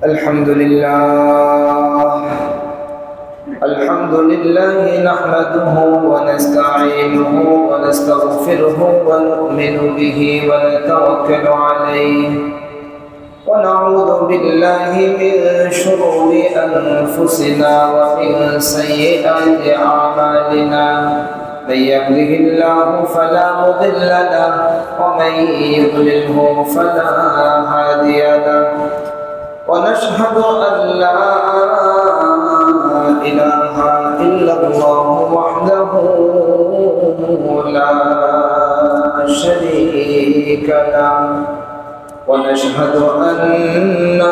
الحمد لله نحمده ونستعينه ونستغفره ونؤمن به ونتوكل عليه ونعوذ بالله من شرور أنفسنا ومن سيئات أعمالنا من يهده الله فلا مضل له ومن يضلله فلا هادي له ونشهد أن لا إله إلا الله وحده لا شريك له ونشهد أن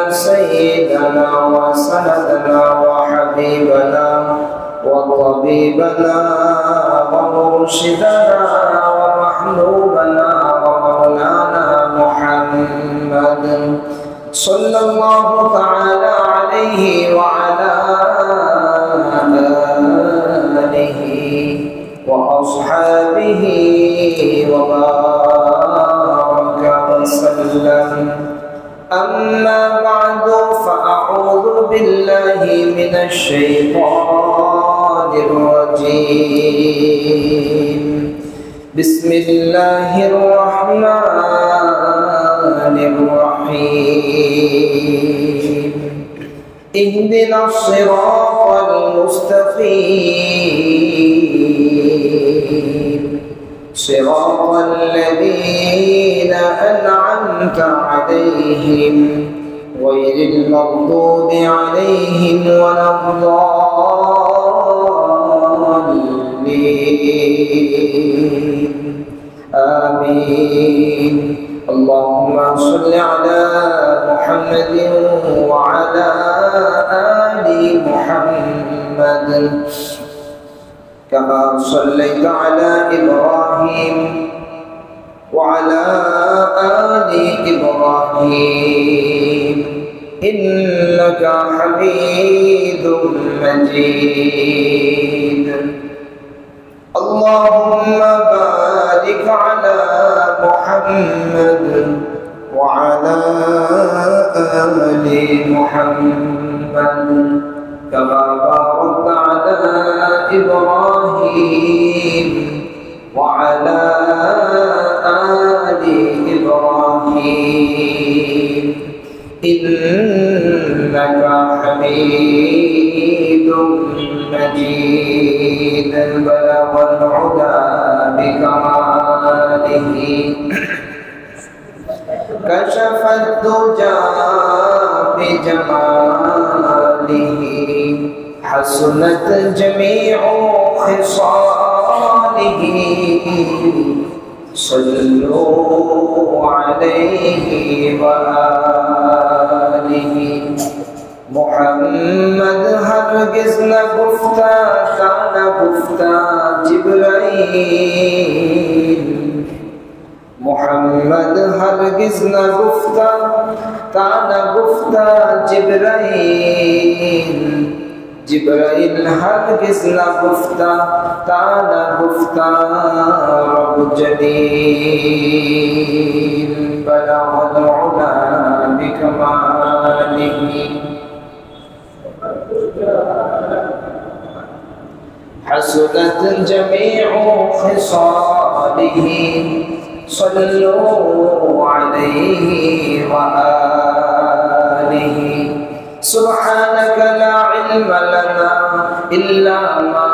سيدنا وسندنا وحبيبنا وطبيبنا ومرشدنا ومحبوبنا ومولانا محمد صلى الله تعالى عليه وعلى آله وأصحابه وبارك وسلم أما بعد فأعوذ بالله من الشيطان الرجيم بسم الله الرحمن الرحيم اهدنا الصراط المستقيم صراط الذين أنعمت عليهم غير المغضوب عليهم ولا الضالين آمين اللهم صل على محمد وعلى آل محمد كما صليت على إبراهيم وعلى آل إبراهيم إنك حميد مجيد اللهم بارك على محمد وعلى آل محمد كما باركت على إبراهيم وعلى آل إبراهيم إنك حميد مجيد بلغ العلا بكماله كشف الدجى بجماله حسنت جميع خصاله صلوا عليه وآله محمد هرگز نگفتا تا نگفتا جبرائیل محمد هرگز نگفتا تا نگفتا جبرائیل جبرائیل هرگز نگفتا تا نگفتا رب جلیل بلغ العلا بکماله حسنت جميع خصاله صلوا عليه وآله سبحانك لا علم لنا إلا ما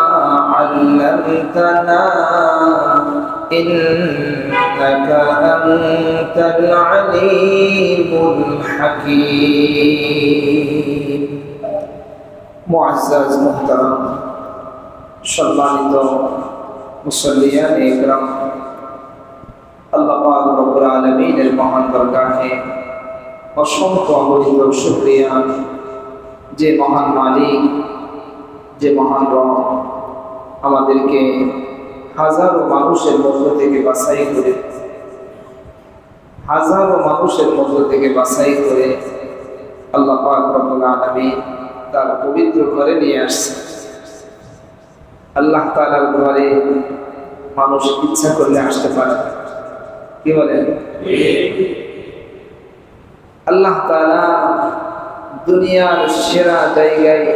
علمتنا إنك أنت العليم الحكيم معزز محترم সম্মানিত মুসল্লিয়ান ইকরাম আল্লাহ পাক রব্বুল আলামিনের মহান দরগাহে অসংখ্য অগণিত শুকরিয়া যে মহান মালিক যে মহান রব আমাদেরকে হাজারো মানুষের মধ্য থেকে বাছাই করে আল্লাহ পাক রব্বুল আলামিন তার পবিত্র ঘরে নিয়ে আসছে আল্লাহ তাআলার ঘরে মানুষ ইচ্ছা করলে আসতে পারে কি বলেন আল্লাহ তাআলা দুনিয়ার সেরা জায়গায়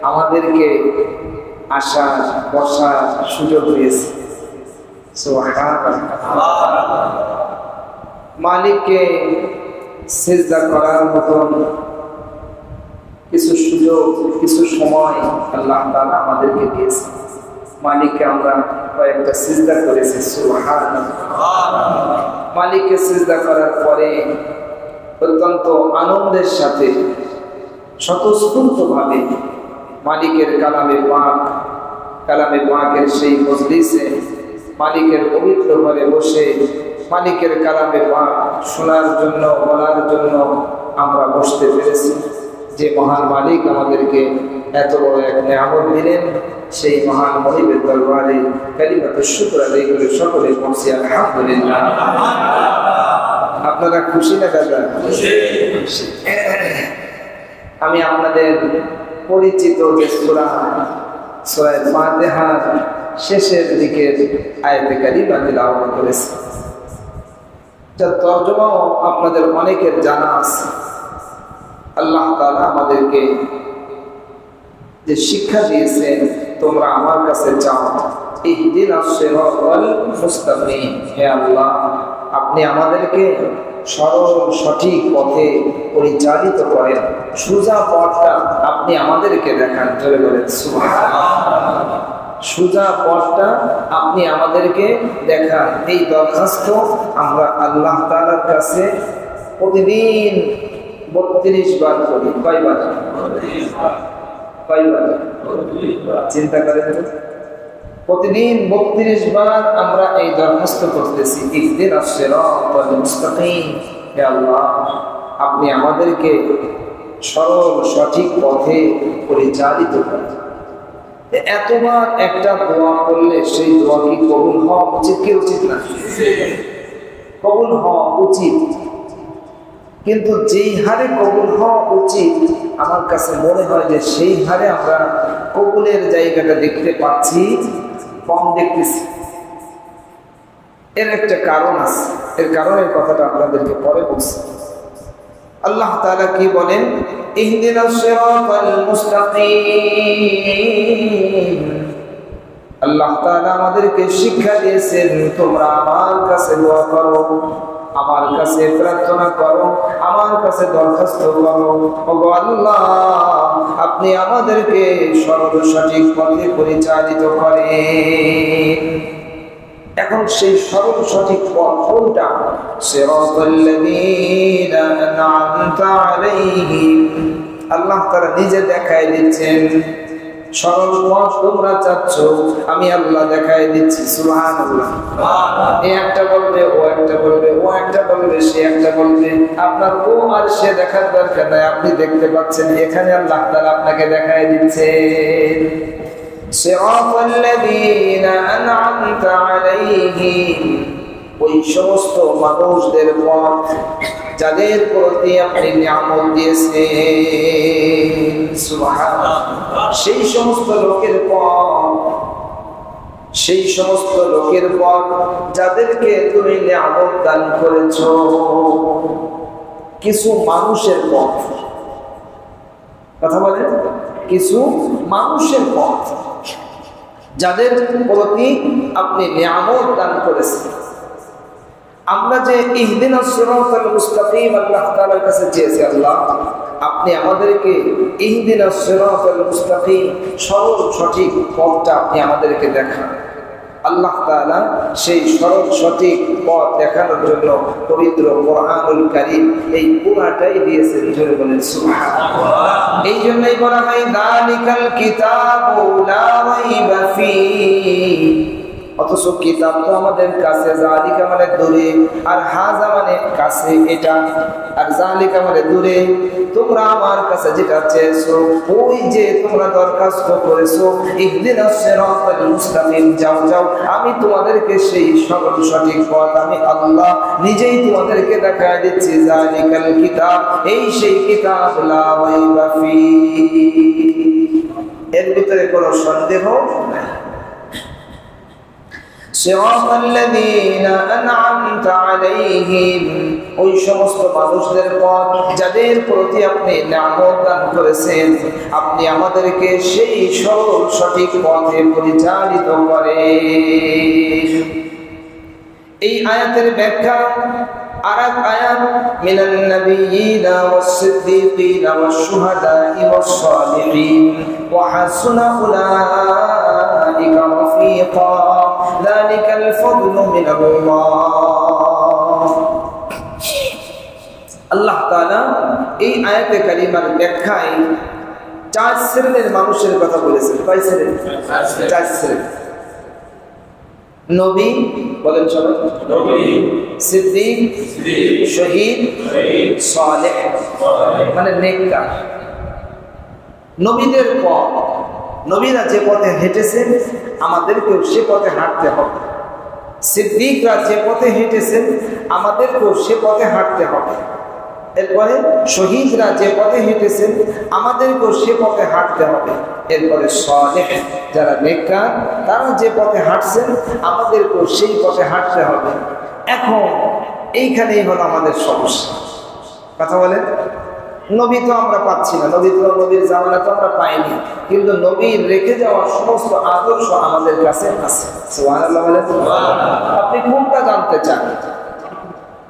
আমাদেরকে আসার বসার সুযোগ দিয়েছে। মালিককে সিজদা করার মতন কিছু সুযোগ, কিছু সময় আল্লাহ তাআলা আমাদেরকে দিয়েছে। মালিককে আমরা কয়েকটা সিজদা করেছি। সুবহানাল্লাহ। মালিককে সিজদা করার পরে অত্যন্ত আনন্দের সাথে স্বতঃস্ফূর্তভাবে মালিকের কালামে পাকের সেই মজলিসে মালিকের পবিত্র ঘরে বসে মালিকের কালামে পাক শোনার জন্য, বলার জন্য আমরা বসতে পেরেছি। যে মহান মালিক আমাদেরকে এত বড় এক নিয়ামত দিলেন, সেই মহান মহিবের দরবারে কালিমাতুশ শুকর আদায় করে সকলে পড়ছি আলহামদুলিল্লাহ। আপনারা খুশি না দাদা? আমি আপনাদের পরিচিত যে সূরা ফাতিহার শেষের দিকের আয়াতে কারিমা তিলাওয়াত করেছি, যার তরজমাও আপনাদের অনেকের জানা আছে। আল্লাহ তাআলা আমাদেরকে যে শিক্ষা দিয়েছেন, তোমরা আমার কাছে চাও, ইহদিনাস সিরাতাল মুস্তাকিম। হে আল্লাহ, আপনি আমাদেরকে সরল সঠিক পথে পরিচালিত করেন, সোজা পথটা আপনি আমাদেরকে দেখান। জোরে বলেন সুবহানাল্লাহ। সোজা পথটা আপনি আমাদেরকে দেখান। এই দরখাস্ত আমরা আল্লাহ তাআলার কাছে প্রতিদিন 32 বার করি। কয়বার? চিন্তা করেন, প্রতিদিন 32 বার আমরা এই দরখাস্ত করতেছি, ইহদিনাস সিরাতাল মুস্তাকিম। হে আল্লাহ, আপনি আমাদেরকে সরল সঠিক পথে পরিচালিত করেন। এতবার একটা দোয়া করলে সেই দোয়া কি কবুল হওয়া উচিত কি উচিত না? কবুল হওয়া উচিত, কিন্তু যেই হারে কবুল হওয়া উচিত আমার কাছে মনে হয় যে সেই হারে আমরা কবুলের জায়গাটা দেখতে পাচ্ছি, কম দেখতেছি। এর একটা কারণ আছে, এর কারণের কথাটা আপনাদেরকে পরে বলছি। আল্লাহ তাআলা কি বলেন? ইহদিনাস সিরাতাল মুস্তাকিম। আল্লাহ তাআলা আমাদেরকে শিক্ষা দিয়েছেন, তোমরা আমার কাছে দোয়া করো, আমার কাছে প্রার্থনা করো, আমার কাছে দরখাস্ত করো। ওগো আল্লাহ, আপনি আমাদেরকে সরল সঠিক পথে পরিচালিত করেন। এখন সেই সরল সঠিক পথ কোনটা? সিরাতাল্লাযীনা আন'আমতা আলাইহিম। আল্লাহ তাআলা নিজে দেখায় দিচ্ছেন সরল পথ তোমরা চাচ্ছ, আমি আল্লাহ দেখায় দিচ্ছি। সুবহানাল্লাহ। এই একটা বলবে, ও একটা বলবে, ও একটা বলবে, সে একটা বলবে। আপনার ও আর সে দেখার দরকার নাই, আপনি দেখতে পাচ্ছেন। এখানে আল্লাহ তাআলা আপনাকে দেখায় দিচ্ছেন সিরাতাল্লাযীনা আন'আমতা আলাইহিম, ওই সমস্ত মানুষদের পথ যাদের প্রতি আপনি নিয়ামত দিয়েছেন। সুবহানাল্লাহ। সেই সমস্ত লোকের পথ, সেই সমস্ত লোকের পথ যাদেরকে তুমি নিয়ামত দান করেছো। কিছু মানুষের পথ, কথা বলেন, কিছু মানুষের পথ যাদের প্রতি আপনি নিয়ামত দান করেছেন। আমরা যে ইহদিনাস সিরাতাল মুস্তাকিম আল্লাহ তাআলার কাছে চেয়েছি, আল্লাহ আপনি আমাদেরকে ইহদিনাস সিরাতাল মুস্তাকিম সরল সঠিক পথটা আপনি আমাদেরকে দেখান। আল্লাহ তাআলা সেই সরল সঠিক পথ দেখানোর জন্য পবিত্র কোরআনুল কারীম এই পুরাটাই দিয়েছেন। জোরে বলেন সুবহানাল্লাহ। এই জন্যই বলা হয় যালিকাল কিতাবু লা রাইবা ফীহি। অথচ কিতাব তো আমাদের কাছে, জালিকা মানে দূরে, আর হাজা মানে কাছে, এটা, আর জালিকা মানে দূরে। তোমরা আমার কাছে যেটা চেয়েছো, ওই যে তোমরা দরখাস্ত করেছো, ইহদিনাস সিরাতাল মুস্তাকিম, যাও যাও, আমি তোমাদেরকে সেই সরল সঠিক পথ আমি আল্লাহ নিজেই তোমাদেরকে দেখায় দিচ্ছি। জালিকাল কিতাব, এই সেই কিতাব, লা রাইবা ফীহি, এর ভিতরে কোনো সন্দেহ নাই। সিরাতাল্লাযীনা আন'আমতা আলাইহিম, ওই সমস্ত মানুষদের পথ যাদের প্রতি আপনি নিয়ামত দান করেছেন, আপনি আমাদেরকে সেই সরল সঠিক পথে পরিচালিত করেন। এই আয়াতের ব্যাখ্যা আরেক আয়াত, মিনান নাবিয়্যিনা ওয়াস-সিদ্দীকিনা ওয়াশ-শুহাদা'i ওয়াস-সালিহিন ওয়া হাসুনা উলাইকা রাফীকা যালিকাল ফাদলু মিনাল্লাহ। আল্লাহ তাআলা এই আয়াতে কারিমার ব্যাখ্যায় চার শ্রেণীর মানুষের কথা বলেছেন। কয় শ্রেণী? চার শ্রেণী। নবী, বলেন সবাই, নবী, সিদ্দিক, শহীদ, সালেহ, মানে নেককার। নবীদের পথ, নবীরা যে পথে হেঁটেছেন আমাদেরকেও সে পথে হাঁটতে হবে। সিদ্দিকরা যে পথে হেঁটেছেন আমাদেরকেও সে পথে হাঁটতে হবে। এরপরে শহীদরা যে পথে হেঁটেছেন আমাদেরকেও সে পথে হাঁটতে হবে। এরপরে সালেহ, যারা নেককার, তারা যে পথে হাঁটছেন আমাদেরকেও সেই পথে হাঁটতে হবে। এখন এইখানেই হলো আমাদের সমস্যা। কথা বলেন, নবী তো আমরা পাচ্ছি না, নবীর জামানা তো আমরা পাইনি, কিন্তু নবীর রেখে যাওয়া সমস্ত আদর্শ আমাদের কাছে আছে। সুবহানাল্লাহ বলেন। আপনি কোনটা জানতে চান?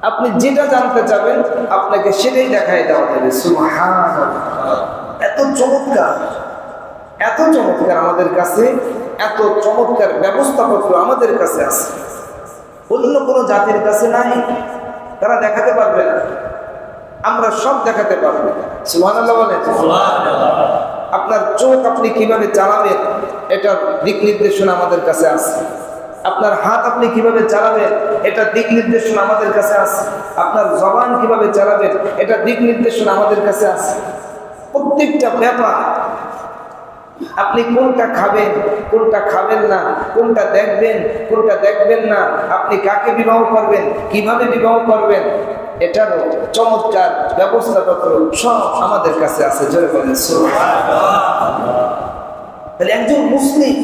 আপনি যেটা জানতে চাবেন আপনাকে সেটাই দেখাই দেওয়া যাবে। সুবহানাল্লাহ, এত চমৎকার, এত চমৎকার আমাদের কাছে, এত চমৎকার ব্যবস্থাপত্র আমাদের কাছে আছে, অন্য কোনো জাতির কাছে নাই। তারা দেখাতে পারবে না, আমরা সব দেখাতে পারবো। সুবহানাল্লাহ বলেন। আপনার চোখ আপনি কিভাবে চালাবেন এটার দিক নির্দেশনা আমাদের কাছে আছে। আপনার হাত আপনি কিভাবে চালাবেন এটা দিক নির্দেশনা আমাদের কাছে আছে। আপনার জবান কিভাবে চালাবেন এটা দিক নির্দেশনা আমাদের কাছে আছে। প্রত্যেকটা ব্যাপার, আপনি কোনটা খাবেন, কোনটা খাবেন না, কোনটা দেখবেন, কোনটা দেখবেন না, আপনি কাকে বিবাহ করবেন, কিভাবে বিবাহ করবেন, এটারও চমৎকার ব্যবস্থাপত্র সব আমাদের কাছে আছে। জোরে বলেন সুবহানাল্লাহ। তাহলে একজন মুসলিম,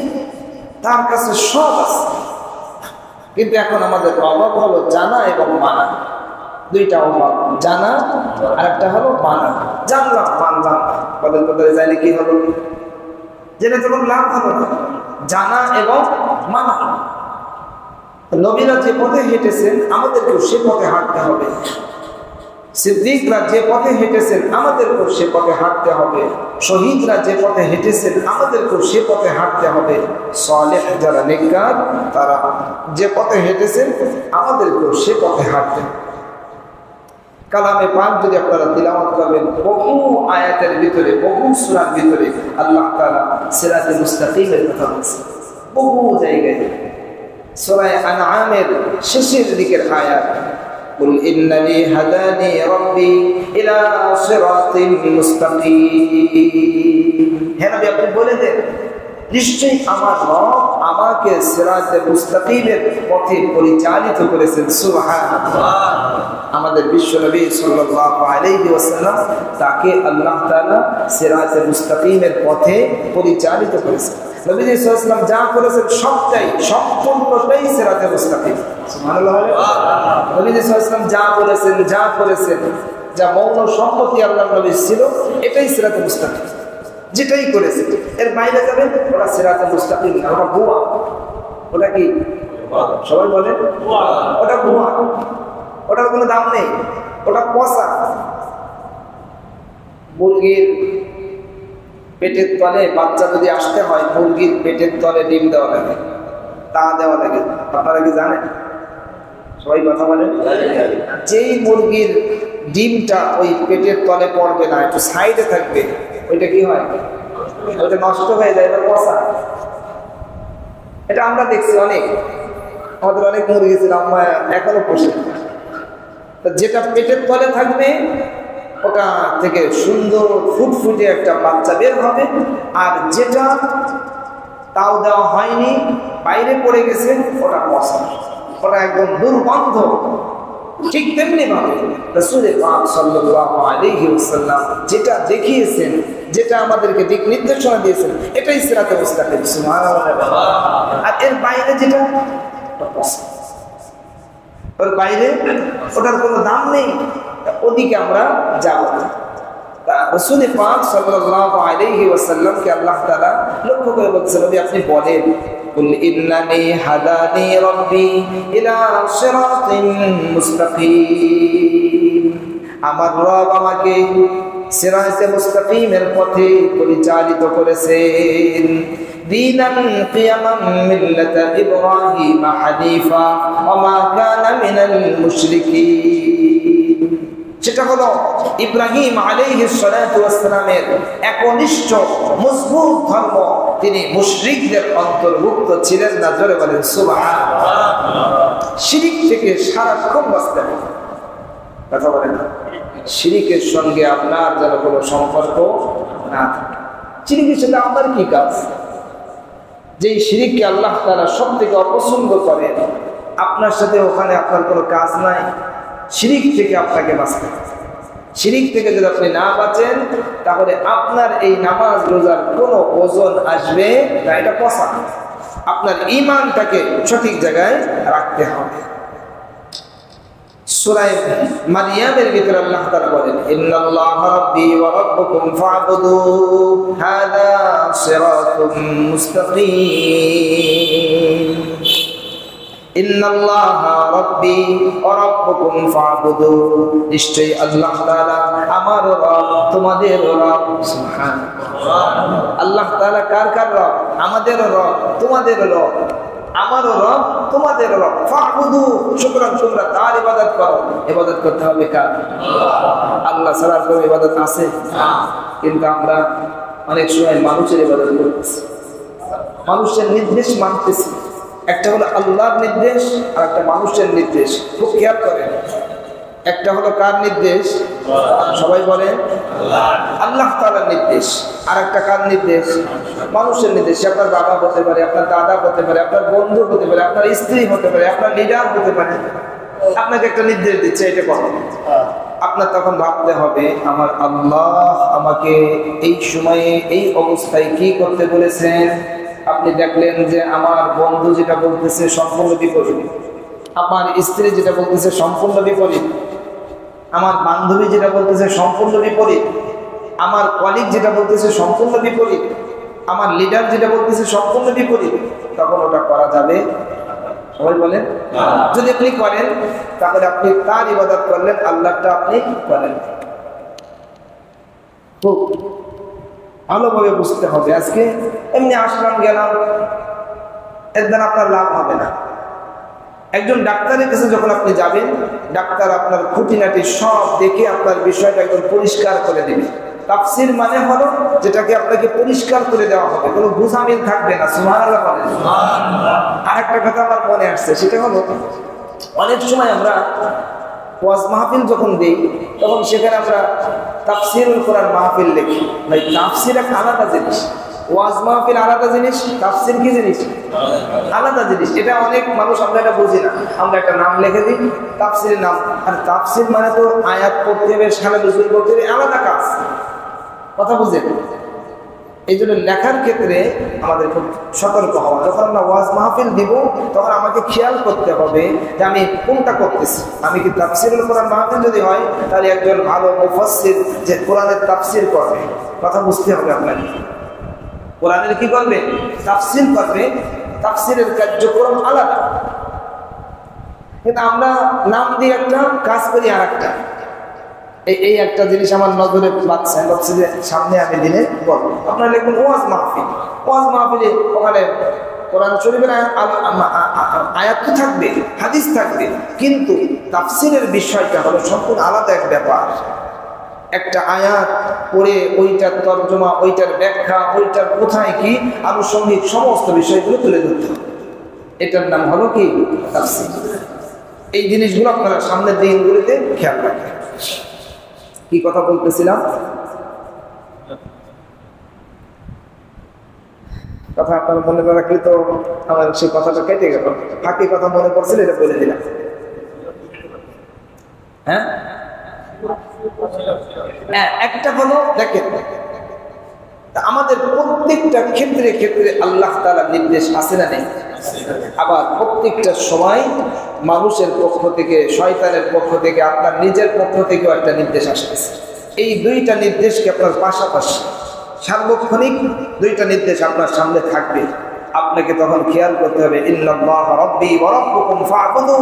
তার কাছে সব আছে, কিন্তু এখন আমাদের অভাব হলো জানা এবং মানা। দুইটা অভাব, জানা আর একটা হলো মানা। জানলাম, মানলাম, বদল বদলে যাইলে কি হলো? জেনে তো লাভ হলো না। জানা এবং মানা। নবীরা যে পথে হেঁটেছেন আমাদেরকেও সে পথে হাঁটতে হবে। সিদ্দিকরা যে পথে হেঁটেছেন আমাদেরকেও সে পথে হাঁটতে হবে। শহীদরা যে পথে হেঁটেছেন আমাদেরকেও সে পথে হাঁটতে হবে। সালেহ, যারা নেককার, তারা যে পথে হেঁটেছেন আমাদেরকেও সে পথে হাঁটতে হবে। কালামে পাক যদি আপনারা তিলাওয়াত করবেন, বহু আয়াতের ভিতরে, বহু সূরার ভিতরে আল্লাহ তাআলা সিরাতে মুস্তাকিমের কথা বলেছেন। বহু জায়গায় সূরা আনআমের শেষের দিকের আয়াত, কুল ইন্নানি হাদানি রাব্বি ইলা সিরাতিন মুস্তাকিম। হে নবী, আপনি বলে দেন নিশ্চয়ই আমার রব আমাকে সিরাতে মুস্তাকিমের পথে পরিচালিত করেছেন। সুবহানাল্লাহ। আমাদের বিশ্বনবী সাল্লাল্লাহু আলাইহি ওয়াসাল্লাম, তাকে আল্লাহ তাআলা সিরাতে মুস্তাকিমের পথে পরিচালিত করেছেন। নবী সাল্লাল্লাহু আলাইহি ওয়াসাল্লাম যা করেছেন সবটাই, সম্পূর্ণটাই সিরাতে মুস্তাকিম। সুবহানাল্লাহ। নবী সাল্লাল্লাহু আলাইহি ওয়াসাল্লাম যা বলেছেন, যা করেছেন, যা মৌন সম্পত্তি আল্লাহর নবী ছিল, এটাই সিরাতে মুস্তাকিম। যেটাই করেছে এর বাইরে যাবে ওটা সিরাতে মুস্তাকিম না, ওটা ভুয়া। ওটা কি? সবাই বলে ওটা ভুয়া, ওটার কোনো দাম নেই, ওটা পচা। মুরগির পেটের তলে বাচ্চা যদি আসতে হয়, মুরগির পেটের তলে ডিম দেওয়া লাগে, তা দেওয়া লাগে। আপনারা কি জানেন? সবাই কথা বলেন। যেই মুরগির ডিমটা ওই পেটের তলে পড়বে না, একটু সাইডে থাকবে, ওইটা কি হয়? ওইটা নষ্ট হয়ে যায়, এটা পচা। এটা আমরা দেখছি অনেক, আমাদের অনেক মুরগি ছিল, আমরা এখনো পোষে। যেটা পেটের তলে থাকবে ওটা থেকে সুন্দর ফুটফুটে একটা বাচ্চা বের হবে, আর যেটা তাও দেওয়া হয়নি, বাইরে পড়ে গেছে, ওটা পচা, ওটা একদম দুর্গন্ধ। ঠিক তেমনি ভাবে রাসূল পাক সাল্লাল্লাহু আলাইহি ওয়াসাল্লাম যেটা দেখিয়েছেন, যেটা আমাদেরকে দিক নির্দেশনা দিয়েছেন, এটাই সিরাতে মুস্তাকিম। সুবহানাল্লাহ। আর এর বাইরে যেটা ওর বাইরে ওটার কোনো দাম নেই, ওদিকে আমরা যাব না। রাসূল পাক সাল্লাল্লাহু আলাইহি ওয়াসাল্লামকে আল্লাহ তাআলা লক্ষ্য করে বলছেন, নবী আপনি বলেন, কুল ইন্নানি হাদানি রাব্বি ইলা সিরাতিন মুস্তাকিম, আমার রব আমাকে সিরাতে মুস্তাকিমের পথে পরিচালিত করেছেন। দীনান কিয়ামান মিল্লাতা ইব্রাহিম হানিফা ওয়া মা কানা মিনাল মুশরিকিন। সেটা হলো ইব্রাহিম আলাইহিস সালাতু ওয়াস সালামের একনিষ্ঠ মজবুত ধর্ম, তিনি মুশরিকদের অন্তর্ভুক্ত ছিলেন না। জোরে বলেন সুবহানাল্লাহ। শিরিক থেকে সারাক্ষণ বাঁচতে হবে, কথা বলেন না, শিরিকের সঙ্গে আপনার যেন কোনো সম্পর্ক না থাকে। শিরিকের সাথে আপনার কি কাজ? যেই শিরিককে আল্লাহ তাআলা সব থেকে অপছন্দ করেন, আপনার সাথে ওখানে আপনার কোনো কাজ নাই। শিরিক থেকে আপনাকে বাঁচতে হবে। শিরিক থেকে যদি আপনি না বাঁচেন, তাহলে আপনার এই নামাজ রোজার কোনো ওজন আসবে না, এটা পচা। আপনার ঈমানটাকে সঠিক জায়গায় রাখতে হবে। সূরা মারইয়ামের ভিতরে আল্লাহ তাআলা বলেন, ইন্নাল্লাহা রাব্বী ওয়া রাব্বুকুম ফা'বুদু হাযা সিরাতুম মুস্তাকিম। ইন্নাল্লাহা রাব্বী ওয়া রাব্বুকুম ফা'বুদু, নিশ্চয়ই আল্লাহ তাআলা আমার রব, তোমাদের রব। সুবহানাল্লাহ। আল্লাহ তাআলা কার কার রব? আমাদের রব, তোমাদের রব। আমারও রব, তোমাদের রব। ফা'বুদু, সুতরাং তোমরা তার ইবাদত করো। ইবাদত করতে হবে কার? আল্লাহ ছাড়া কোনো ইবাদত আছে? কিন্তু আমরা অনেক সময় মানুষের ইবাদত করতেছি, মানুষের নির্দেশ মানতেছি। একটা হলো আল্লাহর নির্দেশ, আর একটা মানুষের নির্দেশ। খুব খেয়াল করেন, একটা হলো কার নির্দেশ? সবাই বলেন আল্লাহ তাআলার নির্দেশ। আর একটা কার নির্দেশ? মানুষের নির্দেশ। আপনার বাবা হতে পারে, আপনার দাদা হতে পারে, আপনার বন্ধু হতে পারে, আপনার স্ত্রী হতে পারে, আপনার লিডার হতে পারে। আপনাকে একটা নির্দেশ দিচ্ছে, এটা করো। আপনার তখন ভাবতে হবে, আমার আল্লাহ আমাকে এই সময়ে এই অবস্থায় কি করতে বলেছেন। আপনি দেখলেন যে আমার বন্ধু যেটা বলতেছে সম্পূর্ণ বিপরীত, আমার স্ত্রী যেটা বলতেছে সম্পূর্ণ বিপরীত, আমার বান্ধবী যেটা বলতেছে সম্পূর্ণ বিপরীত, আমার কলিগ যেটা বলতেছে সম্পূর্ণ বিপরীত, আমার লিডার যেটা বলতেছে সম্পূর্ণ বিপরীত। তখন ওটা করা যাবে? সবাই বলেন। যদি আপনি করেন, তাহলে আপনি তার ইবাদত করলেন, আল্লাহটা আপনি করেন। খুব ভালোভাবে বুঝতে হবে। আজকে এমনি আসলাম গেলাম, এর দ্বারা আপনার লাভ হবে না। একজন ডাক্তারের কাছে যখন আপনি যাবেন, ডাক্তার আপনার খুঁটিনাটি সব দেখে আপনার বিষয়টা একদম পরিষ্কার করে দেবে। তাফসীর মানে হলো যেটাকে আপনাকে পরিষ্কার করে দেওয়া হবে, কোনো বুঝামিল থাকবে না। সুবহানাল্লাহ বলেন। আর একটা কথা আমার মনে আসছে, সেটা হলো অনেক সময় আমরা ওয়াজ মাহফিল যখন দিই, তখন সেখানে আমরা তাফসীরুল কোরআন মাহফিল লিখি। ভাই, তাফসীর একটা আলাদা জিনিস, ওয়াজ মাহফিল আলাদা জিনিস, তাফসীর কি জিনিস? আলাদা জিনিস। এটা অনেক মানুষ আমরা এটা বুঝি না। আমরা একটা নাম লিখে দিই, তাফসীরের নাম। আর তাফসীর মানে তো আয়াত পড়তে হবে, সারা নজুল পড়তে হবে, আলাদা কাজ। কথা বুঝেন? এই জন্য লেখার ক্ষেত্রে আমাদের খুব সতর্ক হওয়া। যখন আমরা ওয়াজ মাহফিল দিব, তখন আমাকে খেয়াল করতে হবে যে আমি কোনটা করতেছি। আমি কি তাফসীরুল কোরআন মাহফিল যদি হয়, তাহলে একজন ভালো মুফাসসির যে কোরআনের তাফসীর করবে, কথা বুঝতে হবে আপনাকে। কোরআনের কি করবে? তাফসীর করবে। তাফসীরের কার্যক্রম আলাদা, কিন্তু আমরা নাম দিয়ে একটা, কাজ করি আর একটা। এই একটা জিনিস আমার নজরে বাচ্চা সামনে আমি দিলে বলবো। আপনারা লিখবেন ওয়াজ মাহফিল। ওয়াজ মাহফিলে ওখানে কোরআন শরীফের আয়াত তো থাকবে, হাদিস থাকবে, কিন্তু তাফসীরের বিষয়টা হলো সম্পূর্ণ আলাদা এক ব্যাপার। একটা আয়াত পড়ে ওইটার তর্জমা, ওইটার ব্যাখ্যা, ওইটার কোথায় কি আনুষঙ্গিক সমস্ত বিষয়গুলো তুলে ধরতে হবে। এটার নাম হলো কি? তাফসীর। এই জিনিসগুলো আপনারা সামনের দিনগুলিতে খেয়াল রাখবেন। কি কথা বলতেছিলাম? কথা আপনারা মনে না রাখলে তো আমার সেই কথাটা কেটে গেল। ফাঁকি কথা মনে পড়ছিল, এটা বলে দিলাম। হ্যাঁ, একটা হলো দেখেন, আমাদের প্রত্যেকটা ক্ষেত্রে ক্ষেত্রে আল্লাহ তাআলার নির্দেশ আছে না নেই? আবার প্রত্যেকটা সময় মানুষের পক্ষ থেকে, শয়তানের পক্ষ থেকে, আপনার নিজের পক্ষ থেকেও একটা নির্দেশ আসতেছে। এই দুইটা নির্দেশকে আপনার পাশাপাশি সার্বক্ষণিক দুইটা নির্দেশ আপনার সামনে থাকবে। আপনাকে তখন খেয়াল করতে হবে, ইন্নাল্লাহা রাব্বী ওয়া রাব্বুকুম ফা'বুদু,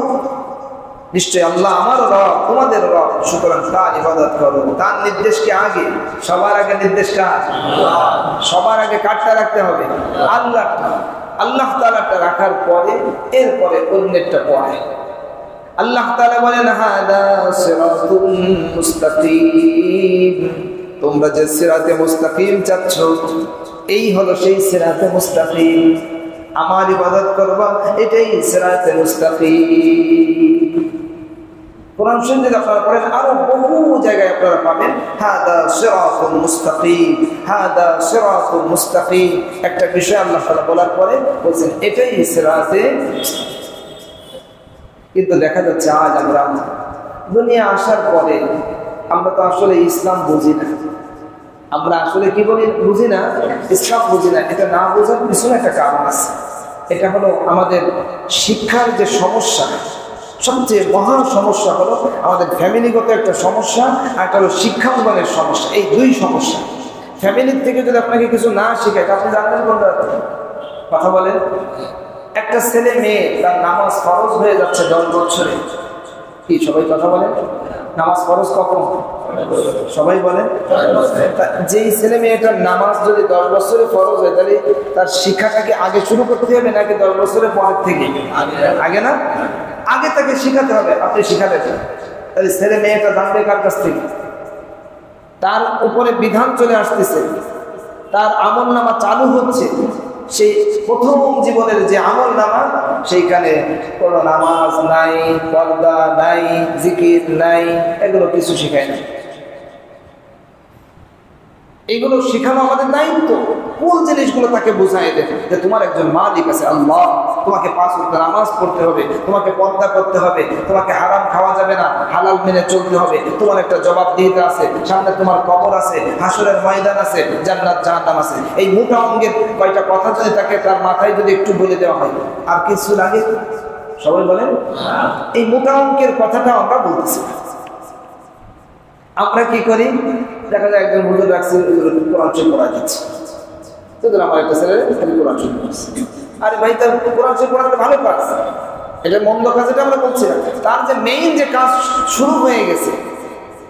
নিশ্চয় আল্লাহ আমার রব, তোমাদের রব, সুতরাং তার ইবাদত করো। তার নির্দেশকে আগে, সবার আগে নির্দেশটা সবার আগে কাটটা রাখতে হবে আল্লাহটা। আল্লাহ তাআলাটা রাখার পরে এরপরে অন্যেরটা পড়ে। আল্লাহ তাআলা বলেন, হাদা সিরাতুম মুস্তাকিম, তোমরা যে সিরাতে মুস্তাকিম চাচ্ছ, এই হলো সেই সিরাতে মুস্তাকিম। আমার ইবাদত করবা, এটাই সিরাতে মুস্তাকিম। কোরআন শরীফে আপনারা পড়েন, আরো বহু জায়গায় আপনারা পাবেন হাদা সিরাতুল মুস্তাকিম, হাদা সিরাতুল মুস্তাকিম। একটা বিষয় আল্লাহ তাআলা বলার পরে বলেন এটাই সিরাতে মুস্তাকিম। কিন্তু দেখা যাচ্ছে আজ আমরা দুনিয়া আসার পরে আমরা তো আসলে ইসলাম বুঝি না। আমরা আসলে কি বলি, বুঝি না, ইসলাম বুঝি না। এটা না বোঝার পিছনে একটা কারণ আছে। এটা হলো আমাদের শিক্ষার যে সমস্যা, সবচেয়ে মহান সমস্যা হলো আমাদের ফ্যামিলিগত একটা সমস্যা, আর একটা হলো শিক্ষাঙ্গনের সমস্যা। এই দুই সমস্যা, ফ্যামিলির থেকে যদি আপনাকে কিছু না শেখায়, আপনি জানবেন কোনটা? কথা বলেন। একটা ছেলে মেয়ে তার নামাজ ফরজ হয়ে যাচ্ছে 10 বছরে, কি সবাই কথা বলেন? নামাজ ফরজ কখন? সবাই বলেন। যেই ছেলে মেয়েটার নামাজ যদি 10 বছরে ফরজ হয়, তাহলে তার শিক্ষাটাকে আগে শুরু করতে হবে নাকি 10 বছরের পরের থেকে? আগে না? আগে তাকে শিখাতে হবে। আপনি শিখাতে চান, তাহলে ছেলে মেয়েটা জানবে কার কাছ থেকে? তার উপরে বিধান চলে আসতেছে, তার আমল নামা চালু হচ্ছে। সেই প্রথম জীবনের যে আমল নামা, সেইখানে কোনো নামাজ নাই, পর্দা নাই, জিকির নাই, এগুলো কিছু শেখায় না। এগুলো শেখানো আমাদের দায়িত্ব। কোন জিনিসগুলো তাকে বোঝায় দেন যে তোমার একজন মালিক আছে আল্লাহ, তোমাকে 5 ওয়াক্ত নামাজ পড়তে হবে, তোমাকে পর্দা করতে হবে, তোমাকে হারাম খাওয়া যাবে না, হালাল মেনে চলতে হবে, তোমার একটা জবাবদিহিতা আছে, সামনে তোমার কবর আছে, হাসরের ময়দান আছে, জান্নাত জাহান্নাম আছে। এই মোটা অঙ্গের কয়টা কথা যদি তাকে তার মাথায় যদি একটু বলে দেওয়া হয়, আর কিছু লাগে? সবাই বলেন। এই মোটা অঙ্কের কথাটা আমরা বলতেছি। আমরা কি করি? দেখা যায় একজন হুজুর রাখছে, কোরআন শরীফ পড়া দিচ্ছে, তোদের আমার একটা ছেলে খালি কোরআন শরীফ পড়ছে। আরে ভাই, তার কোরআন শরীফ পড়াটা ভালো কাজ, এটা মন্দ কাজ, এটা আমরা বলছি না। তার যে মেইন যে কাজ শুরু হয়ে গেছে,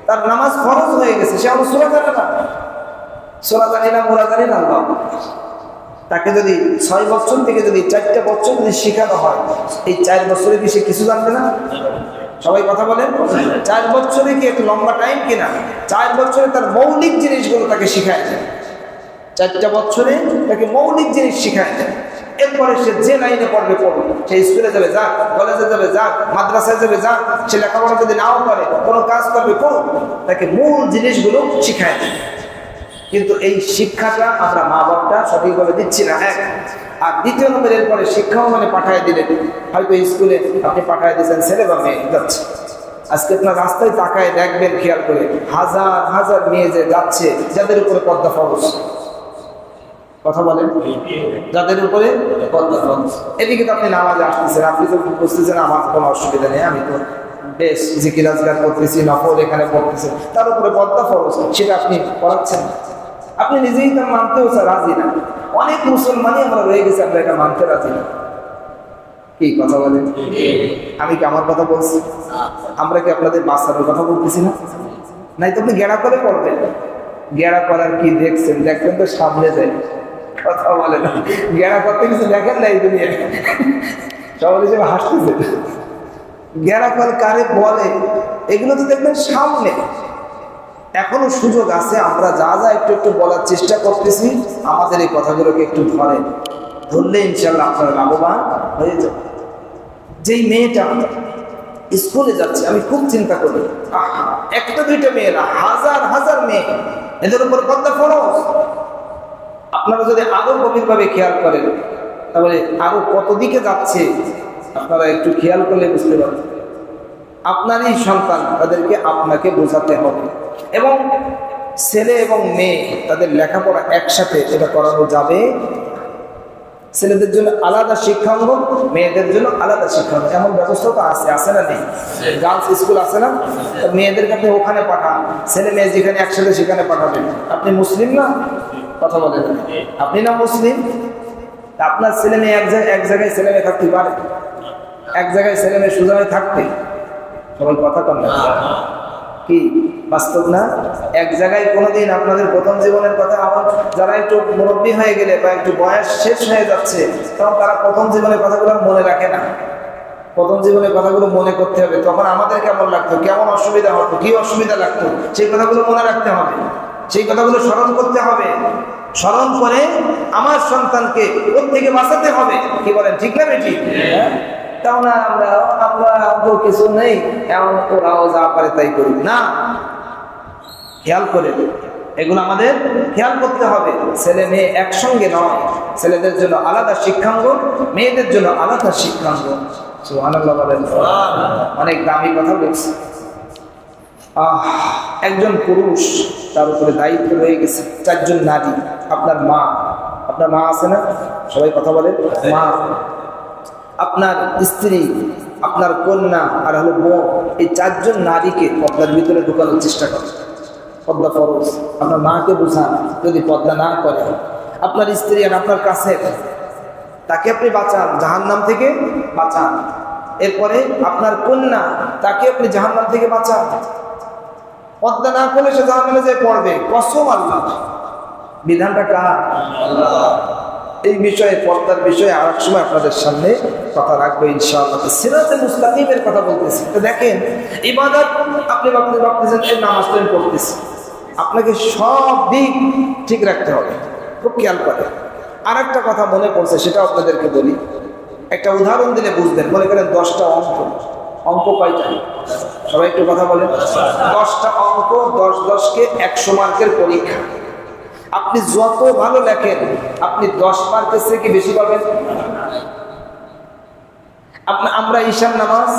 তার নামাজ ফরজ হয়ে গেছে, সে আমরা সূরা জানে না, সূরা জানি না, মুরা জানি না। আল্লাহ তাকে যদি 6 বছর থেকে যদি 4টা বছর যদি শেখানো হয়, এই 4 বছরে কি সে কিছু জানবে না? সবাই কথা বলেন। 4 বছরে কি একটু লম্বা টাইম কিনা? 4 বছরে তার মৌলিক জিনিসগুলো তাকে শিখায় দেয়। 4টা বছরে তাকে মৌলিক জিনিস শিখায় দেয়। এরপরে সে যে লাইনে পড়বে পড়বে, সে স্কুলে যাবে যাক, কলেজে যাবে যাক, মাদ্রাসায় যাবে যাক, সে লেখাপড়া যদি নাও করে, কোনো কাজ করবে করুক, তাকে মূল জিনিসগুলো শিখায় দেয়। কিন্তু এই শিক্ষাটা আমরা মা বাপটা সঠিকভাবে দিচ্ছি না, এক। আর দ্বিতীয় নম্বর, এরপরে শিক্ষাও মানে পাঠায় দিলেন, হয়তো স্কুলে আপনি পাঠায় দিয়েছেন ছেলে বা মেয়ে যাচ্ছে। আজকে আপনার রাস্তায় তাকায় দেখবেন, খেয়াল করে, হাজার হাজার মেয়ে যে যাচ্ছে, যাদের উপরে পর্দা ফরজ। কথা বলেন, যাদের উপরে পর্দা ফরজ। এদিকে তো আপনি নামাজে আসতেছেন, আপনি তো বুঝতেছেন আমার কোনো অসুবিধা নেই, আমি তো বেশ জিকির আজকার করতেছি, নফল এখানে পড়তেছি, তার উপরে পর্দা ফরজ, সেটা আপনি পড়াচ্ছেন। আপনি নিজেই তো মানতেও রাজি না। অনেক মুসলমানই আমরা রয়ে গেছি, আমরা এটা মানতে রাজি না। কি কথা বলেন? আমি কি আমার কথা বলছি? আমরা কি আপনাদের বাচ্চাদের কথা বলতেছি না? নাই তো আপনি গেড়া করে পড়বেন। গেড়া করার কি দেখছেন? দেখবেন তো সামনে যায়, কথা বলে না। গেড়া করতে কিছু দেখেন না এই দুনিয়ায়, সবাই হিসেবে হাসতেছে। গেড়া করে কারে বলে, এগুলো তো দেখবেন সামনে। এখনো সুযোগ আছে, আমরা যা যা একটু একটু বলার চেষ্টা করতেছি, আমাদের এই কথাগুলোকে একটু ধরেন, ধরলে ইনশাল্লাহ আপনারা লাভবান হয়ে যাবে। যেই মেয়েটা স্কুলে যাচ্ছে, আমি খুব চিন্তা করি, একটা দুইটা মেয়ে না, হাজার হাজার মেয়ে, এদের উপর পর্দা ফরজ। আপনারা যদি আরো গভীরভাবে খেয়াল করেন, তাহলে আরো কত দিকে যাচ্ছে আপনারা একটু খেয়াল করলে বুঝতে পারবেন। আপনারই সন্তান, তাদেরকে আপনাকে বোঝাতে হবে। এবং ছেলে এবং মেয়ে তাদের লেখাপড়া একসাথে এটা করানো যাবে। ছেলেদের জন্য আলাদা শিক্ষাঙ্গন, মেয়েদের জন্য আলাদা শিক্ষাঙ্গন। এমন ব্যবস্থা তো আছে না নেই? গার্লস স্কুল আছে না? মেয়েদেরকে আপনি ওখানে পাঠান, ছেলে মেয়ে যেখানে একসাথে সেখানে পাঠাবেন। আপনি মুসলিম না? কথা বলেন, আপনি না মুসলিম? আপনার ছেলে মেয়ে এক জায়গায় ছেলে মেয়ে থাকতে পারে? এক জায়গায় ছেলে মেয়ে সুযোগ থাকতে? সবাই কথা কন না, কি বাস্তব না? এক জায়গায় কোনোদিন আপনাদের প্রথম জীবনের কথা, আমার যারা একটু মুরব্বী হয়ে গেলে বা একটু বয়স শেষ হয়ে যাচ্ছে, তখন তারা প্রথম জীবনের কথাগুলো মনে রাখে না। প্রথম জীবনের কথাগুলো মনে করতে হবে। তখন আমাদের কেমন লাগতো, কেমন অসুবিধা হতো, কি অসুবিধা লাগতো, সেই কথাগুলো মনে রাখতে হবে, সেই কথাগুলো স্মরণ করতে হবে। স্মরণ করে আমার সন্তানকে ওর থেকে বাঁচাতে হবে। কি বলেন, ঠিক না বেটি? তাও না আমরা কিছু নেই, এমন ওরাও যা পারে তাই করি না। খেয়াল করে এগুলো আমাদের খেয়াল করতে হবে। ছেলে মেয়ে একসঙ্গে নয়, ছেলেদের জন্য আলাদা শিক্ষাঙ্গন, মেয়েদের জন্য আলাদা শিক্ষাঙ্গন। সুবহানাল্লাহ বলেন। অনেক দামি কথা বলছি। একজন পুরুষ, তার উপরে দায়িত্ব রয়ে গেছে 4 জন নারী। আপনার মা আছে না? সবাই কথা বলে। মা, আপনার স্ত্রী, আপনার কন্যা, আর হলো বোন, এই 4 জন নারীকে পর্দার ভিতরে ঢুকানোর চেষ্টা করে। পর্দা ফরজ। আপনার মাকে বুঝান, যদি পর্দা না করে। আপনার স্ত্রী আর আপনার কাছে, তাকে আপনি বাঁচান, জাহান্নাম থেকে বাঁচান। এরপরে আপনার কন্যা, তাকে আপনি জাহান্নাম থেকে বাঁচান। পর্দা না করলে সে জাহান্নামে যেয়ে পড়বে, কসম আল্লাহ। বিধানটা কার? আল্লাহ। এই বিষয়ে, পর্দার বিষয়ে আরেক সময় আপনাদের সামনে কথা রাখবো ইনশাআল্লাহ। সিরাতে মুস্তাকিমের কথা বলতেছি। তো দেখেন, ইবাদত আপনি ভাবতেছেন এই নামাজ তো আমি পড়তেছি, আপনাকে সব দিক ঠিক রাখতে হবে, খুব খেয়াল করে। আর একটা কথা মনে পড়ছে, সেটা আপনাদেরকে বলি। একটা উদাহরণ দিলে বুঝবেন। মনে করেন 10টা অঙ্ক কয়টা? সবাই একটু কথা বলেন। 10টা অঙ্ক, 10কে 100 মার্কের পরীক্ষা। আপনি যত ভালো লেখেন, আপনি 10 মার্কের থেকে বেশি পাবেন। আমরা ঈশার নামাজ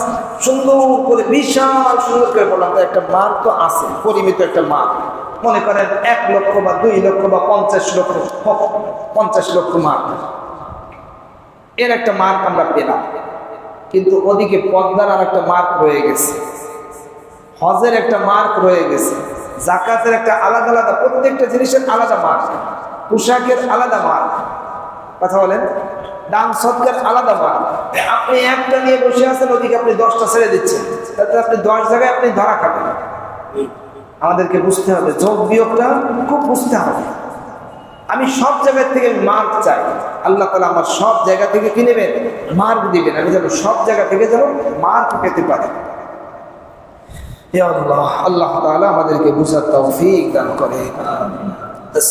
সুন্দর করে, বিশাল সুন্দর করে পড়লাম, তো একটা মার্ক তো আছে, পরিমিত একটা মার্ক। মনে করেন 1 লক্ষ বা 2 লক্ষ বা 50 লক্ষ মার্ক, এর একটা মার্ক আমরা পেলাম। কিন্তু ওদিকে পর্দার আর একটা মার্ক রয়ে গেছে, হজের একটা মার্ক রয়ে গেছে, যাকাতের একটা আলাদা আলাদা, প্রত্যেকটা জিনিসের আলাদা মার্ক, পোশাকের আলাদা মার্ক, কথা বলেন, দান সদকার আলাদা মার্ক। আপনি একটা নিয়ে বসে আছেন, ওদিকে আপনি 10টা ছেড়ে দিচ্ছেন, তাতে আপনি 10 জায়গায় আপনি ধরা খাবেন। আমাদেরকে বুঝতে হবে, যোগ বিয়োগটা খুব বুঝতে হবে। আমি সব জায়গা থেকে মার্ক চাই, আল্লাহ তাআলা আমার সব জায়গা থেকে কি নেবেন? মার্ক দিবেন। আমি যেন সব জায়গা থেকে যেন মার্ক পেতে পারি। হে আল্লাহ, আল্লাহ তাআলা আমাদেরকে বুঝার তৌফিক দান করে।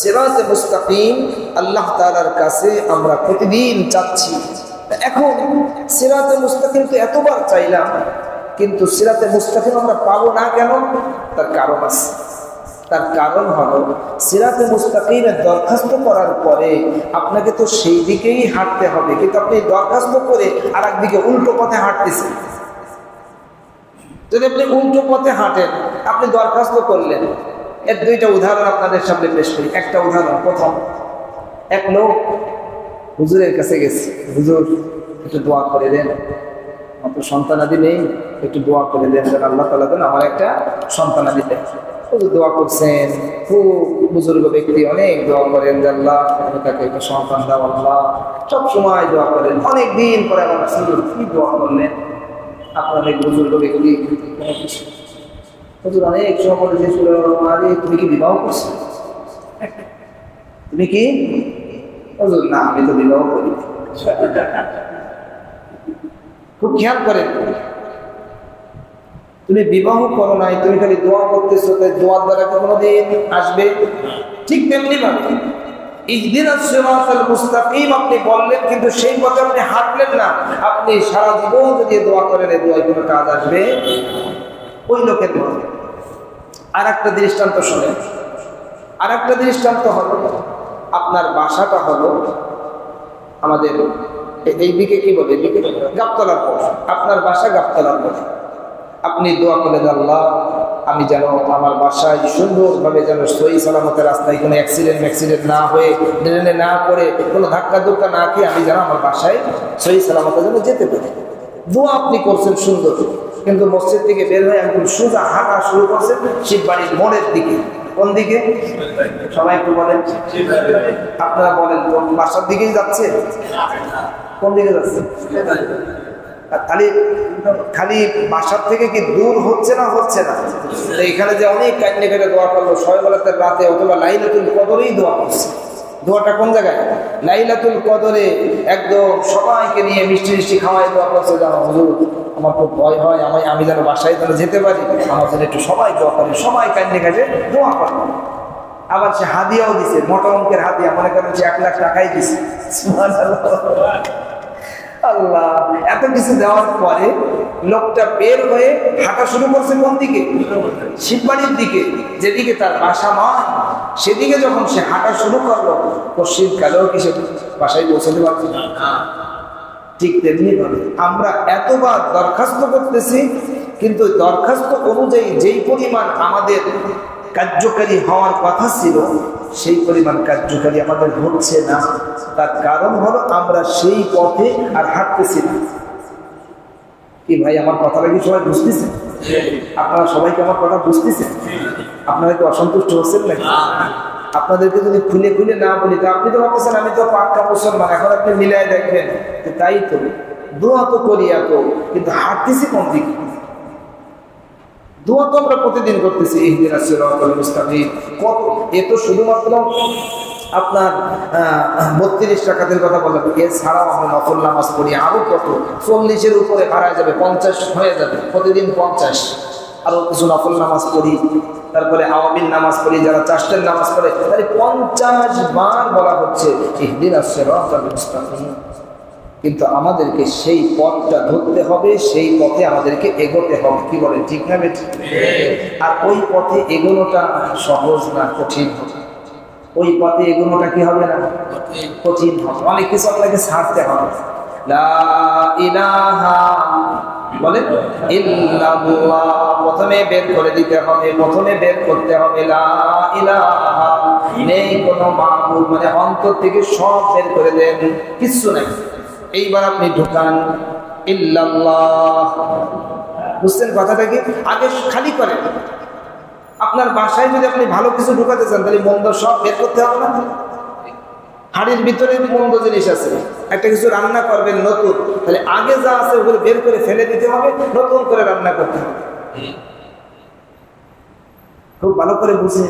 সিরাতে মুস্তাকিম আল্লাহ তাআলার কাছে আমরা প্রতিদিন চাচ্ছি। এখন সিরাতে মুস্তাকিম তো এতবার চাইলাম, কিন্তু সিরাতে মুস্তাকিম আমরা পাবো না কেন? তার কারণ আছে। তার কারণ হলো, সিরাতে মুস্তাকিমের দরখাস্ত করার পরে আপনাকে তো সেই দিকেই হাঁটতে হবে, কিন্তু আপনি দরখাস্ত করে আর একদিকে উল্টো পথে হাঁটতেছেন। যদি আপনি উল্টো পথে হাঁটেন, আপনি দরখাস্ত করলেন। এর 2টা উদাহরণ আপনাদের সামনে পেশ করি। একটা উদাহরণ, প্রথম, এক লোক হুজুরের কাছে গেছে, হুজুর একটু দোয়া করে দেন, আমার তো সন্তানাদি নেই, একটু দোয়া করে দেন, আল্লাহ তাআলা দেন আমার একটা সন্তানাদি দেন। হুজুর দোয়া করছেন, খুব বুজুর্গ ব্যক্তি, অনেক দোয়া করেন যে আল্লাহ তাকে একটা সন্তান দাও, আল্লাহ সব সময় দোয়া করেন। অনেক দিন পরে আমার হুজুর কি দোয়া করলেন? আপনার অনেক বুজুর্গ ব্যক্তি, হুজুর অনেক সময় বলে যে, আরে তুমি কি বিবাহ করছো? তুমি কি? হুজুর না, আমি তো বিবাহ করি। খুব খেয়াল করেন, তুমি বিবাহ করো নাই, তুমি খালি দোয়া করতেছো, তাই দোয়ার দ্বারা কোনোদিন আসবে? ঠিক তেমনি ভাবে ইহদিনাস সিরাতাল মুস্তাকিম আপনি বললেন, কিন্তু সেই পথে আপনি হাঁটলেন না। আপনি সারা জীবন যদি দোয়া করেন, এই দোয়ায় কোনো কাজ আসবে? ওই লোকের দোয়া। আর একটা দৃষ্টান্ত শোনেন। আর একটা দৃষ্টান্ত হলো, আপনার বাসাটা হলো আমাদের এইদিকে কি বলে, এদিকে গাবতলার পথ, আপনার বাসা গাবতলার পথ। আপনি দোয়া করলেন, আল্লাহ আমি যেন আমার বাসায় সুন্দরভাবে যেন সহি সালামতের রাস্তায় কোনো অ্যাক্সিডেন্ট না হয়ে ড্রেনে না পড়ে কোনো ধাক্কা ধুক্কা না খেয়ে আমি যেন আমার বাসায় সহি সালামতে যেন যেতে পারি। দোয়া আপনি করছেন সুন্দর, কিন্তু মসজিদ থেকে বের হয়ে একদম সোজা হাঁটা শুরু করছেন শিববাড়ির মোড়ের দিকে। কোন দিকে? সবাই একটু বলেন, আপনারা বলেন তো বাসার দিকেই যাচ্ছে? কোন দিকে যাচ্ছে? খালি খালি বাসার থেকে কি দূর হচ্ছে না? হচ্ছে না। এখানে যে অনেক কান্নে কেটে দোয়া করলো শবে বরাতের রাতে অথবা লাইলাতুল কদরেই দোয়া করছে। দোয়াটা কোন জায়গায়? লাইলাতুল কদরে একদম সবাইকে নিয়ে মিষ্টি মিষ্টি খাওয়াই দোয়া করছে, জানো হুজুর আমার খুব ভয় হয়, আমি যেন বাসায় যেন যেতে পারি, আমার জন্য একটু সবাই দোয়া করে। সবাই কান্নে কাজে দোয়া করে। আবার সে হাদিয়াও দিছে, মোটা অঙ্কের হাদিয়া, মনে করেন সে 1 লাখ টাকাই দিছে। আল্লাহ, এত কিছু দেওয়ার পরে লোকটা বের হয়ে হাঁটা শুরু করছে কোন দিকে? শিববাড়ির দিকে, যেদিকে তার বাসা নয় সেদিকে। যখন সে হাঁটা শুরু করলো পশ্চিম কালেও কি সে বাসায় পৌঁছাতে পারছে না? ঠিক তেমনি ভাবে আমরা এতবার দরখাস্ত করতেছি, কিন্তু দরখাস্ত অনুযায়ী যেই পরিমাণ আমাদের কার্যকারী হওয়ার কথা ছিল সেই পরিমাণ কার্যকারী আমাদের হচ্ছে না। তার কারণ হলো আমরা সেই পথে আর হাঁটতেছি না। কি ভাই, আমার কথাটা কি সবাই বুঝতেছেন? আপনারা সবাইকে আমার কথা বুঝতেছেন? আপনারা কি অসন্তুষ্ট হচ্ছেন নাকি? আপনাদেরকে যদি খুলে খুলে না বলি তো আপনি তো ভাবতেছেন আমি তো পাক্কা মুসলমান, এখন আপনি মিলাই দেখবেন। তাই তো দোয়া তো করি এত, কিন্তু হাঁটতেছি কোন দিকে? দোয়া তো আমরা প্রতিদিন করতেছি, ইহদিনাস সিরাতাল মুস্তাকিম। কত এ তো শুধুমাত্র আপনার 32 রাকাতের কথা বললাম, এছাড়াও আমরা নফল নামাজ পড়ি আরো কত, 40-এর উপরে বাড়ায় যাবে, 50 হয়ে যাবে প্রতিদিন 50। আরো কিছু নফল নামাজ পড়ি, তারপরে আওয়াবিন নামাজ পড়ি, যারা চাষের নামাজ পড়ে তাহলে 50 বার বলা হচ্ছে ইহদিনাস সিরাতাল মুস্তাকিম। কিন্তু আমাদেরকে সেই পথটা ধরতে হবে, সেই পথে আমাদেরকে এগোতে হবে। কি বলেন, ঠিক না বেঠিক? আর ওই পথে এগোনোটা সহজ না, কঠিন হবে। ওই পথে এগোনোটা কি হবে না, কঠিন হবে। অনেক কিছু আপনাকে ছাড়তে হবে। লা ইলাহা বলেন ইল্লাল্লাহ, প্রথমে বের করে দিতে হবে, প্রথমে বের করতে হবে লা ইলাহা, নেই কোনো মাবুদ, মানে অন্তর থেকে সব বের করে দেন, কিচ্ছু নাই। এইবার আপনি ঢুকান ইল্লাল্লাহ। বুঝছেন কথাটা কি? আগে খালি করেন। আপনার বাসায় যদি আপনি ভালো কিছু ঢুকাতে চান তাহলে মন্দ সব বের করতে হবে না? হাড়ির ভিতরে মন্দ জিনিস আছে, একটা কিছু রান্না করবেন নতুন, তাহলে আগে যা আছে ওগুলো বের করে ফেলে দিতে হবে, নতুন করে রান্না করতে হবে। খুব ভালো করে বুঝে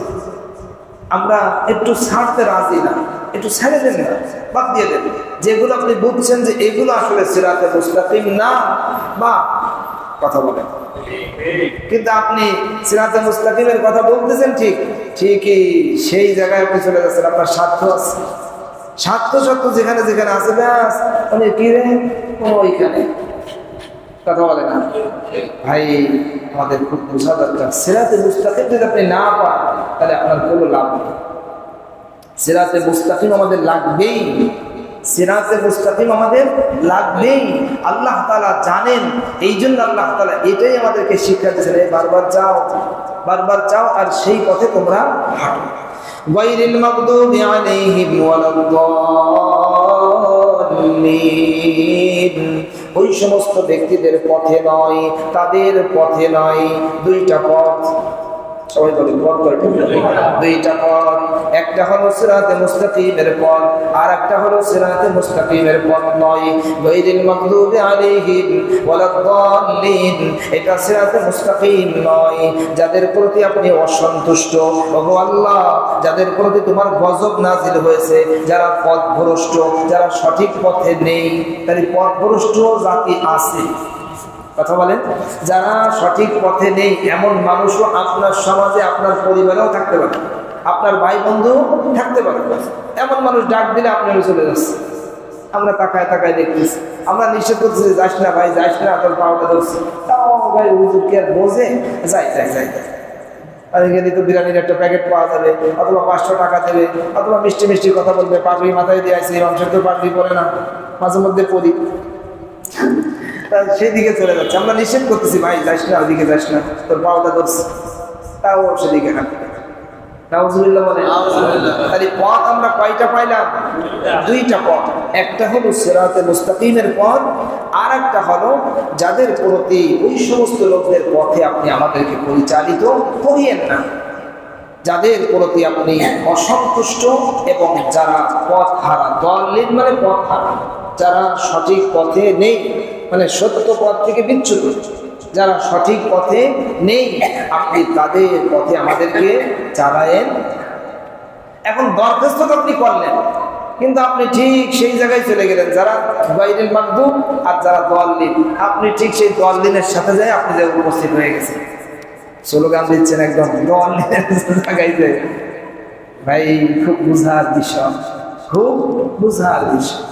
আমরা একটু ছাড়তে রাজি না, একটু ছেড়ে দেন না, বাদ দিয়ে দেন। যেগুলো আপনি বুঝছেন যে এগুলো আসলে সিরাতে মুস্তাকিম না, বা কথা বলেন, কিন্তু আপনি সিরাতে মুস্তাকিমের কথা বলতেছেন ঠিকই সেই জায়গায় আপনি চলে যাচ্ছেন। আপনার স্বার্থ আছে, স্বার্থ যেখানে যেখানে আছে ব্যাস মানে কি রে ওইখানে, কথা বলে না ভাই। আমাদের খুব বোঝা দরকার, সিরাতে মুস্তাকিম যদি আপনি না পান তাহলে আপনার কোনো লাভ নেই। সিরাতে মুস্তাকিম আমাদের লাগবেই, সিরাতে মুস্তাকিম আমাদের লাগবেই। আল্লাহ তাআলা জানেন, এই জন্য আল্লাহ তাআলা এটাই আমাদেরকে শিক্ষা দিয়েছেন, বারবার চাও আর সেই পথে তোমরা হাঁটো। গায়রিল মাগদুবি আলাইহিম ওয়ালাদ-দাল্লিন, ওই সমস্ত ব্যক্তিদের পথে নয়, তাদের পথে নয়। দুইটা পথ, সবাই বলে পথ কয়টা? দুইটা পথ। একটা হলো সিরাতে মুস্তাকিমের পথ, আর একটা হলো সিরাতে মুস্তাকিমের পথ নয়। গায়রিল মাগদুবি আলাইহিম ওয়ালাদ-দাল্লিন, এটা সিরাতে মুস্তাকিম নয়। যাদের প্রতি আপনি অসন্তুষ্ট, ওগো আল্লাহ, যাদের প্রতি তোমার গজব নাজিল হয়েছে, যারা পথভ্রষ্ট, যারা সঠিক পথে নেই, তাই পথভ্রষ্ট জাতি আছে। কথা বলেন, যারা সঠিক পথে নেই এমন মানুষও আপনার সমাজে, আপনার পরিবারেও থাকতে পারে, আপনার ভাই বন্ধু থাকতে পারে। এমন মানুষ ডাক দিলে আপনারও চলে যাচ্ছে। আমরা তাকায় দেখতেছি, আমরা নিষেধ করতেছি যাস না ভাই, যাস না, তোর পাওয়াটা ধরছি, তাও ভাই হুজুর কি আর বোঝে, যাই। আর এখানে তো বিরিয়ানির একটা প্যাকেট পাওয়া যাবে, অথবা 500 টাকা দেবে, অথবা মিষ্টি কথা বলবে, পাগড়ি মাথায় দিয়ে আসে, মানুষের তো পাগড়ি পরে না, মাঝে মধ্যে পরি, সেই দিকে চলে যাচ্ছে। আমরা নিষেধ করতেছি ভাই যাস না, ওইদিকে যাস না, তোর পাওয়াটা ধরছে। তাও সেদিকে হাঁটবে। নাউজুবিল্লাহ বলে। তাহলে পথ আমরা কয়টা পাইলাম? দুইটা পথ। একটা হলো সিরাতে মুস্তাকিমের পথ, আর একটা হলো যাদের প্রতি ওই সমস্ত লোকদের পথে আপনি আমাদেরকে পরিচালিত করিয়েন না, যাদের প্রতি আপনি অসন্তুষ্ট এবং যারা পথ হারা, দলিল মানে পথ হারা, যারা সঠিক পথে নেই, মানে সত্য পথ থেকে বিচ্যুত, যারা সঠিক পথে নেই, আপনি তাদের পথে আমাদেরকে চালায়েন। এখন দরখাস্ত আপনি করলেন, কিন্তু আপনি ঠিক সেই জায়গায় চলে গেলেন যারা গায়রুল মাগদুব আর যারা দলিল, আপনি ঠিক সেই দলিলের সাথে যায় আপনি যে উপস্থিত হয়ে গেছেন, স্লোগান দিচ্ছেন একদম দলিলের জায়গায় যায়। ভাই খুব বুঝার বিষয়, খুব বুঝার বিষয়,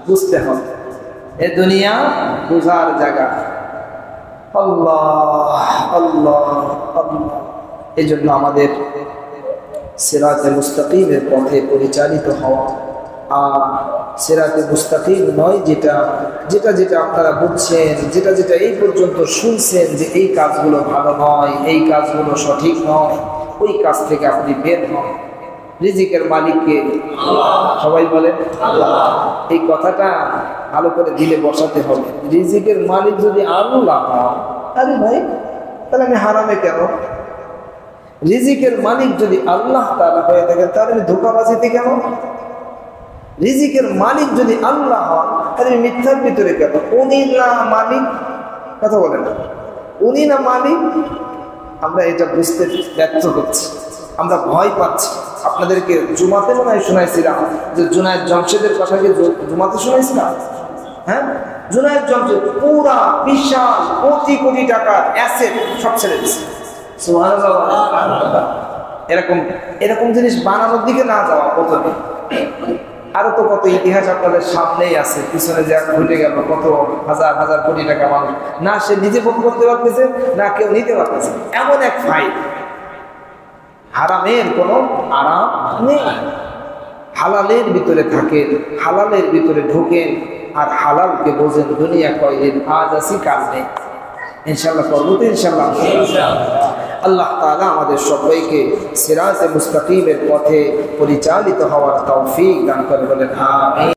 বুঝতে হবে এ দুনিয়া বুঝার জায়গা। আল্লাহ আল্লাহ আল্লাহ। এই জন্য আমাদের সিরাতে মুস্তাকিমের পথে পরিচালিত হওয়া, আর সিরাতে মুস্তাকিম নয় যেটা যেটা যেটা আপনারা বুঝছেন, যেটা যেটা এই পর্যন্ত শুনছেন যে এই কাজগুলো ভালো নয়, এই কাজগুলো সঠিক নয়, ওই কাজ থেকে আপনি বের হন। রিজিকের মালিককে সবাই বলেন আল্লাহ। এই কথাটা ভালো করে দিলে বসাতে হবে। রিজিকের মালিক যদি আল্লাহ হয়, আরে ভাই তাহলে আমি হারামে কেন? রিজিকের মালিক যদি আল্লাহ তাআলা হয়ে থাকেন তাহলে আমি ধোঁকাবাজিতে কেন? রিজিকের মালিক যদি আল্লাহ হন তাহলে মিথ্যার ভিতরে কেন? উনি না মালিক, কথা বলেন না, উনি না মালিক। আমরা এটা বুঝতে ব্যর্থ হচ্ছি, আমরা ভয় পাচ্ছি। আপনাদেরকে জুমাতে মনে হয় শোনাইছিলাম যে জুনায়েদ জমশেদের কথা, কি জুমাতে শোনাইছিলাম? হ্যাঁ, জুনায়েদ জমশেদ পুরা বিশাল কোটি কোটি টাকার অ্যাসেট সব ছেড়ে দিচ্ছে। সুবহানাল্লাহ। এরকম এরকম জিনিস বানানোর দিকে না যাওয়া প্রথমে। আরো তো কত ইতিহাস আপনাদের সামনেই আছে, পিছনে যা ঘটে গেল, কত হাজার হাজার কোটি টাকা মানুষ না সে নিজে ভোগ করতে পারতেছে, না কেউ নিতে পারতেছে। এমন এক ফাইল, হারামের কোনো আরাম নেই। হালালের ভিতরে থাকেন, হালালের ভিতরে ঢোকেন, আর হালালকে বোঝেন। দুনিয়া কয়দিন, আজ আসি কাল নেই, ইনশাআল্লাহ করবো তো ইনশাআল্লাহ। আল্লাহ তাআলা আমাদের সবাইকে সিরাতে মুস্তাকিমের পথে পরিচালিত হওয়ার তৌফিক দান করে বলেন আমিন।